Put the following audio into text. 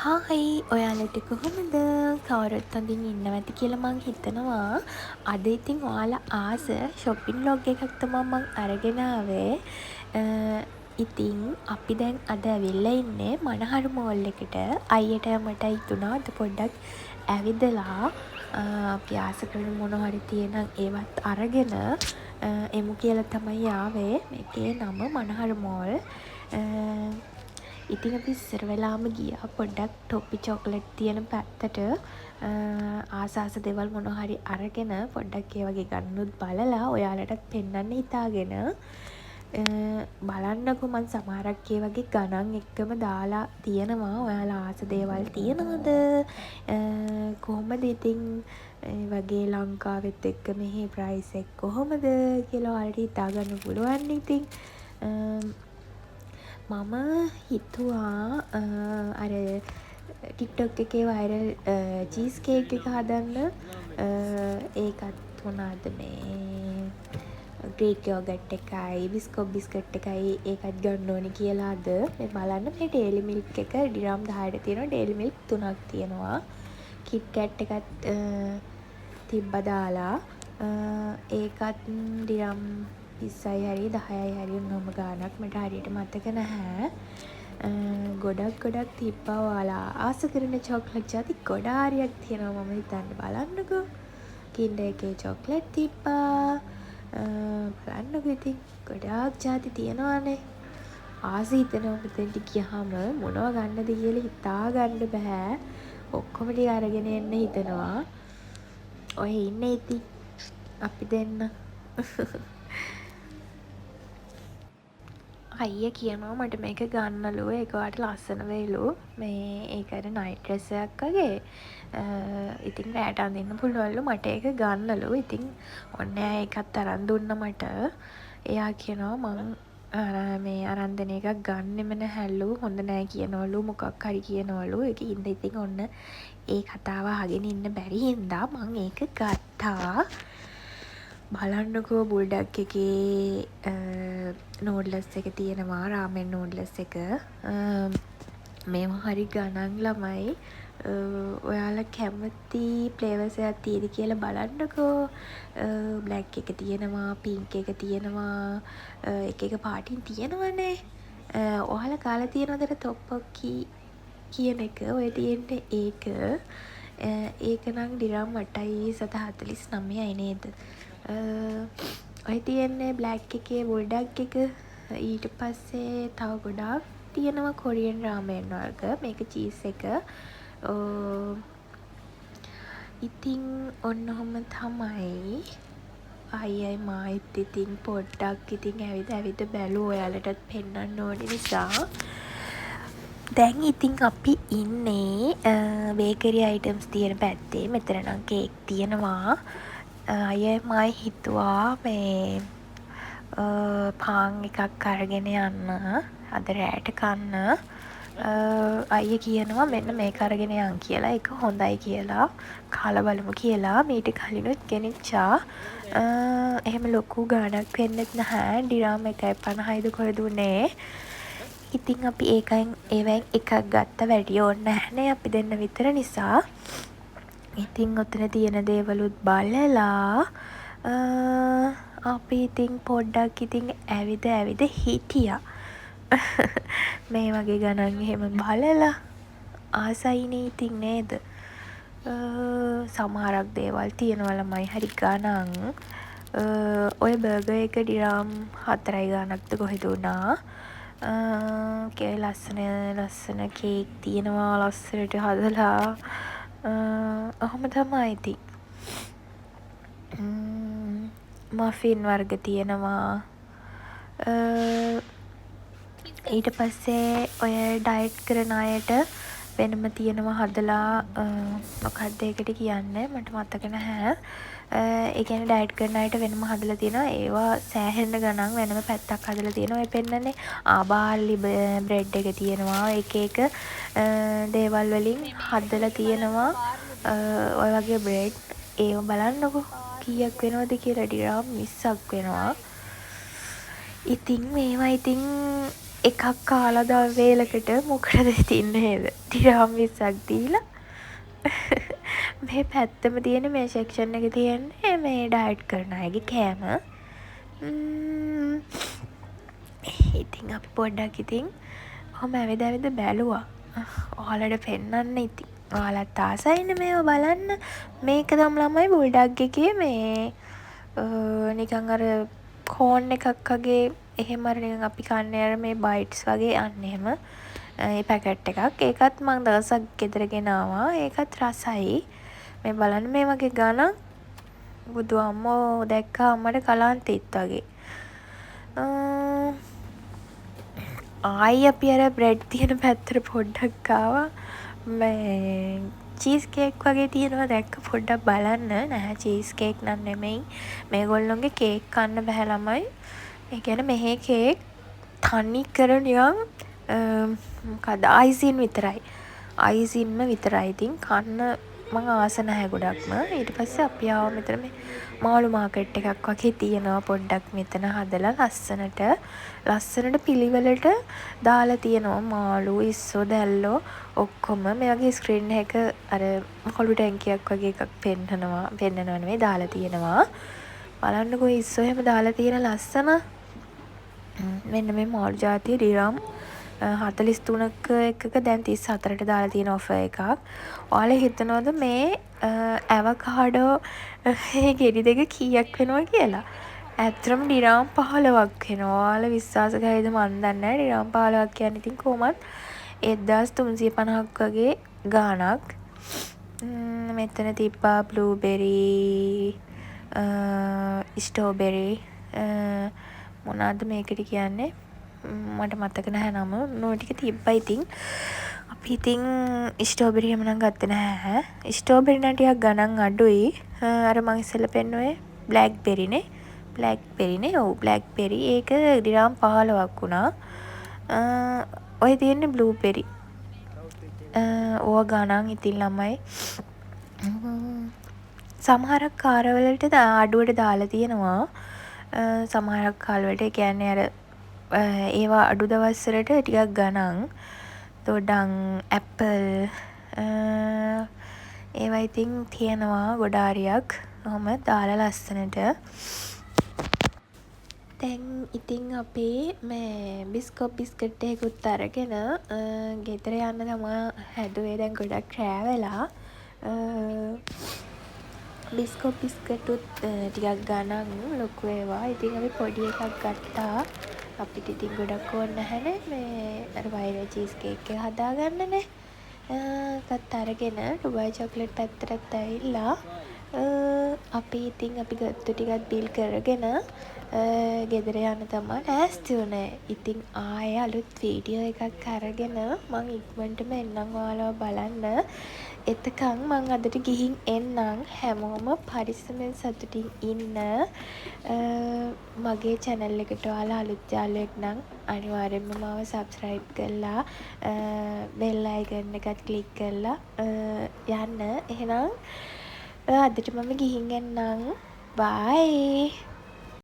Hi ඔයාලට කොහොමද? කවුරුත් හොඳින් ඉන්නවා ඇති කියලා මං හිතනවා. අද ඉතින් ඔයාලා ආස shopping vlog එකක් තමයි මං අරගෙන ආවේ. ඉතින් අපි දැන් අද ඇවිල්ලා ඉන්නේ මනහර මෝල් එකට. අයියට මට හිතුණා අද පොඩ්ඩක් ඇවිදලා අපි ආස කරන මොනවා හරි තියෙනම් ඒවත් අරගෙන එමු කියලා තමයි ආවේ. මේකේ නම මනහර මෝල්. ඉතින් අපි ඉස්සර වෙලාම ගියා පොඩ්ඩක් ටොපි චොක්ලට් තියෙන පැත්තට ආස දේවල් මොනවා හරි අරගෙන පොඩ්ඩක් ඒ වගේ ගන්නුත් බලලා ඔයාලටත් පෙන්වන්න හිතාගෙන බලන්නකෝ මං සමහරක් ඒ වගේ ගණන් එක්කම දාලා තියෙනවා. ඔයාලා ආස දේවල් තියෙනවද? කොහොමද ඉතින් වගේ ලංකාවෙත් එක්ක මෙහි ප්‍රයිස් එක කොහොමද කියලා ඔයාලට හිතා ගන්න පුළුවන් ඉතින්. මම හිතුවා අර ටික්ටොක් එකේ වයිරල් චීස් කේක් එක හදන්න. ඒකත් මොනාද මේ ග්‍රීක් යෝගට් එකයි බිස්කොප් බිස්කට් එකයි ඒකත් ගන්න ඕනේ කියලා අද මේ බලන්න මේ ඩේලි මිල්ක් එක ඩිරම් 10ට තියෙනවා. ඩේලි මිල්ක් 3ක් තියෙනවා. කිට් කැට් එකත් තිබ්බා දාලා ඒකත් ඩිරම් 20යි හරි 10යි හරි මොනම ගාණක් මට හරියට මතක නැහැ. ගොඩක් තිබ්බා. ඔයාලා ආස කරන චොක්ලට් ಜಾති ගොඩාරියක් තියෙනවා. මම හිතන්න බලන්නකෝ. කින්ඩර් එකේ චොක්ලට් තිබ්බා. බලන්නකෝ ඉතින් ගොඩාක් ಜಾති තියෙනවානේ. ආස හිතෙනවා මෙතෙන්ට ගියාම මොනව ගන්නද කියලා හිතා ගන්න බෑ. ඔක්කොම ටික අරගෙන එන්න හිතනවා. ඔය ඉන්නේ ඉතින් අපි දෙන්න. අයියා කියනවා මට මේක ගන්නලු. ඒක ඔයාලට ලස්සන වෙයිලු. මේ ඒක අර නයිට් ඩ්‍රෙස් එකක් වගේ. ඉතින් රෑට අඳින්න පුළුවන්ලු. මට ඒක ගන්නලු. ඉතින් ඔන්න එයා ඒකත් අරන් දුන්නා මට. එයා කියනවා මං මේ අරන් දෙන එකක් ගන්නෙම නැහැලු. හොඳ නෑ කියනවලු. මොකක් හරි කියනවලු. ඒකින්ද ඉතින් ඔන්න ඒ කතාව අහගෙන ඉන්න බැරි හින්දා මං ඒක ගත්තා. බලන්නකෝ බුල්ඩක් එකේ නූඩ්ලස් එක තියෙනවා. රාමෙන් නූඩ්ලස් එක. මේවා හරි ගණන් ළමයි. ඔයාලා කැමති ෆ්ලේවර්ස් එකක් තියෙද කියලා බලන්නකෝ. බ්ලැක් එක තියෙනවා, පින්ක් එක තියෙනවා. එක පාටින් තියෙනවනේ. ඔයාලා කාලා තියෙනවද තොප්පොක්කි කියන එක? ඔය තියෙන්නේ ඒක. ඒක නම් ඩිරම් 8.49යි නේද? ඔය තියෙන්නේ බ්ලැක් එකේ බුල්ඩක් එක. ඊට පස්සේ තව ගොඩාක් තියෙනවා කොරියන් රාමෙන් වර්ග. මේක චීස් එක. ඉතින් ඔන්න ඔහොම තමයි. අයියයි මායිත් ඉතින් පොඩ්ඩක් ඉතින් ඇවිද බැලුවා ඔයාලටත් පෙන්වන්න ඕනේ නිසා. දැන් ඉතින් අපි ඉන්නේ බේකරි අයිටම්ස් තියෙන පැත්තේ. මෙතන නම් කේක් තියෙනවා. අයියයි මයි හිතුවා මේ පාන් එකක් අරගෙන යන්න අද රෑට කන්න. අයියා කියනවා මෙන්න මේක අරගෙන යන් කියලා. ඒක හොඳයි කියලා. කාලා බලමු කියලා. මීට කලිනුත් ගෙනිච්චා. එහෙම ලොකු ගාණක් වෙන්නෙත් නැහැ. ඩිරම් 1.50යිද කොහෙද උනේ. ඉතින් අපි ඒවෙන් එකක් ගත්ත. වැඩි ඕනේ නැහැනේ අපි දෙන්න විතර නිසා. ඉතින් ඔතන තියෙන දේවලුත් බලලා අපි ඉතින් පොඩ්ඩක් ඉතින් ඇවිද හිටියා. මේ වගේ ගණන් එහෙම බලලා ආසයිනේ ඉතින් නේද? සමහරක් දේවල් තියෙනවා ළමයි හරි ගණන්. ඔය බර්ගර් එක ඩිරම් 4යි ගාණක්ද කොහෙද වුණා. ලස්සන කේක් තියෙනවා ලස්සනට හදලා. ඔහොම තමයි ඉතින්. මෆින් වර්ග තියෙනවා. ඊට පස්සේ ඔය ඩයට් කරන අයට වෙනම තියෙනවා හදලා. මොකක්ද ඒකට කියන්නේ මට මතක නැහැ. ඒ කියන්නේ ඩයට් කරන අයට වෙනම හදලා තියෙනවා. ඒවා සෑහෙන ගණන් වෙනම පැත්තක් හදලා තියෙනවා. ඔය පෙන්නන්නේ බාර්ලි බ්‍රෙඩ් එක තියෙනවා. එක දේවල් වලින් හදලා තියෙනවා. ඔය වගේ බ්‍රෙඩ් ඒව බලන්නකෝ කීයක් වෙනවද කියලා. ඩිරම් 20ක් වෙනවා. ඉතින් මේවා ඉතින් එකක් කාලා දවල් වේලකට මොකටද ඉතින් නේද? දිරාම් 20ක් දීලා. මේ පැත්තම තියෙන මේ සෙක්ෂන් එකේ තියෙන්නේ මේ ඩයට් කරන අයගේ කෑම. ඉතින් අපි පොඩ්ඩක් ඉතින් ඔහොම ඇවිද ඇවිද බැලුවා. ඔයාලට පෙන්නන්න ඉතින්. ඔයාලත් ආසයිනේ මේව බලන්න. මේක තමයි ළමයි බුල්ඩග් එකේ මේ නිකන් අර කෝන් එකක් වගේ එහෙම අර නිකන් අපි කන්නේ අර මේ බයිට්ස් වගේ අන්න එහෙම. ඒ පැකට් එකක්. ඒකත් මං දවසක් ගෙදර ගෙනාවා. ඒකත් රසයි. මේ බලන්න මේ වගේ ගණන්. බුදු අම්මෝ දැක්කා අම්මට කලාන්තෙත් වගේ. ආයි අපි අර බ්‍රෙඩ් තියෙන පැත්තට පොඩ්ඩක් ආවා. මේ චීස් කේක් වගේ තියෙනවා දැක්ක පොඩ්ඩක් බලන්න. නැහැ චීස් කේක් නම් නෙමෙයි. මේගොල්ලොන්ගේ කේක් කන්න බෑ ළමයි. ඒ කියන්නේ මෙහි කේක් තනි කර නිකන් මොකද අයිසින් විතරයි. අයිසින්ම විතරයි. ඉතින් කන්න මං ආස නැහැ ගොඩක්ම. ඊට පස්සේ අපි ආවා මෙතන මේ මාළු මාකට් එකක් වගේ තියෙනවා පොඩ්ඩක් මෙතන හදලා ලස්සනට පිළිවෙලට දාලා තියෙනවා මාළු ඉස්සෝ දැල්ලෝ ඔක්කොම මේ වගේ ස්ක්‍රීන් එක අර මාළු ටැංකියක් වගේ එකක් පෙන්නනවා නෙවෙයි දාලා තියෙනවා. බලන්නකෝ ඉස්සෝ එහෙම දාලා තියෙන ලස්සන. මෙන්න මේ මාළු ජාතිය ඩිරම් 43ක එකක දැන් 34ට දාලා තියෙන ඔෆර් එකක්. ඔයාලා හිතනවද මේ ඇවකාඩෝ ගෙඩි දෙක කීයක් වෙනවා කියලා? ඇත්තටම ඩිරම් 15ක් වෙනවා. ඔයාලා විශ්වාස කරයිද මන් දන්නේ නැහැ. ඩිරම් 15ක් කියන්නේ ඉතින් කොහොමත් 1350ක් වගේ ගාණක්. මෙතන තිබ්බා බ්ලූබෙරි ස්ට්‍රෝබෙරි මොනවාද මේකට කියන්නේ මට මතක නැහැ නම. නෝ ටික තිබ්බා ඉතින්. අපි ඉතින් ස්ට්‍රෝබෙරි එහෙම නම් ගත්තේ නැහැ. ස්ට්‍රෝබෙරි නම් ටිකක් ගණන් අඩුයි. අර මං ඉස්සෙල්ලා පෙන්නුවේ බ්ලැක්බෙරිනේ. ඔව් බ්ලැක්බෙරි. ඒක දිරාම් 15ක් වුණා. ඔය තියෙන්නේ බ්ලූබෙරි. ඕවා ගණන් ඉතින් ළමයි. සමහරක් කාරවලට අඩුවට දාලා තියෙනවා. සමහරක් කාලවලට ඒ කියන්නේ අර ඒවා අඩු දවස්වලට ටිකක් ගණන්. තොඩම් ඇපල් ඒවා ඉතින් තියෙනවා ගොඩාරියක්. ඔහොම දාලා ලස්සනට. දැන් ඉතින් අපි මේ බිස්කට් එකකුත් අරගෙන ගෙදර යන්න තමයි හැදුවේ. දැන් ගොඩක් රෑ වෙලා. බිස්කට්ුත් ටිකක් ගණන් ලොකු ඒවා. ඉතින් අපි පොඩි එකක් ගත්තා. අපිට ඉතින් ගොඩක් ඕන නැහැනේ මේ අර වයිරල් චීස් කේක් එක හදාගන්නනේ. ඒකත් අරගෙන ඩුබායි චොක්ලට් පැත්තටත් ඇවිල්ලා අපි ගත්තු ටිකත් බිල් කරගෙන ගෙදර යන්න තමයි ලෑස්ති වුණේ. ඉතින් ආයේ අලුත් වීඩියෝ එකක් අරගෙන මං ඉක්මනටම එන්නම් ඔයාලව බලන්න. එතකන් මං අදට ගිහින් එන්නම්. හැමෝම පරිස්සමෙන් සතුටින් ඉන්න. මගේ channel එකට ඔයාලා අලුත් යාළුවෙක් නම් අනිවාර්යෙන්ම මාව subscribe කරලා bell icon එකත් click කරලා යන්න. එහෙනම් අදට මම ගිහින් එන්නම්. bye.